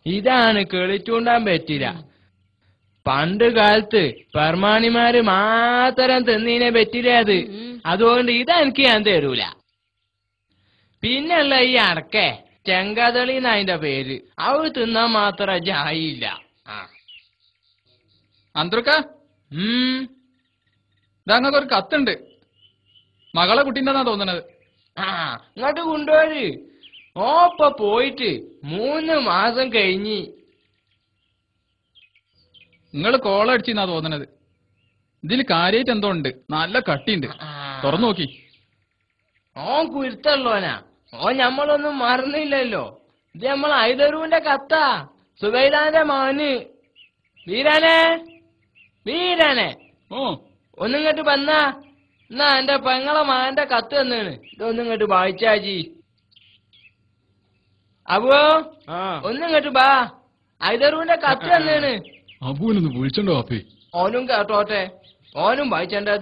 ഇതാണ് കിളിച്ചൂണ്ടാൻ പറ്റില്ല. പണ്ട് കാലത്ത് പെർമാണിമാര് മാത്രം തിന്നീനെ പറ്റില്ല അത്. അതുകൊണ്ട് ഇതെനിക്ക് ഞാൻ തരൂല. പിന്നെയുള്ള ഈ അടക്കേ ചെങ്കതളി എന്നതിന്റെ പേര്, അവ തിന്നാൻ മാത്രം ജായില്ല. അന്തർക്ക ഇതങ്ങൾക്ക് ഒരു കത്തുണ്ട്. മകളെ കുട്ടീൻ്റെന്നാ തോന്നണത്. ഇങ്ങോട്ട് കൊണ്ടുപോര്. ഓപ്പ പോയിട്ട് 3 മാസം കഴിഞ്ഞ്. നിങ്ങൾ കോളടിച്ചെന്നാ തോന്നണത്. ഇതിൽ കാര്യമായിട്ട് എന്തോ ഉണ്ട്. നല്ല കട്ടിയുണ്ട്. തുറന്നു നോക്കി. ഓൻ കുരുത്തുള്ളോനാ. ഓൻ ഞമ്മളൊന്നും മറന്നില്ലല്ലോ. ഇത് നമ്മൾ ഐതരൂന്റെ കത്താ. സുബൈദാന്റെ മോന്. വീരാനെ, വീരാനെ, ഒന്നിങ്ങോട്ട് വന്നാ. എന്നാ എന്റെ പെങ്ങളെ മാന്റെ കത്ത് തന്നാണ്. ഇതൊന്നിങ്ങോട്ട് വായിച്ചാജി. അബോ ഒന്നിങ്ങോട്ട് ബാ. ഐതരൂന്റെ കത്ത് തന്നാണ്. അബൂനൊന്ന് വിളിച്ചോ. ഓനും കേട്ടോട്ടെ. ഓനും വായിച്ചേണ്ടത്.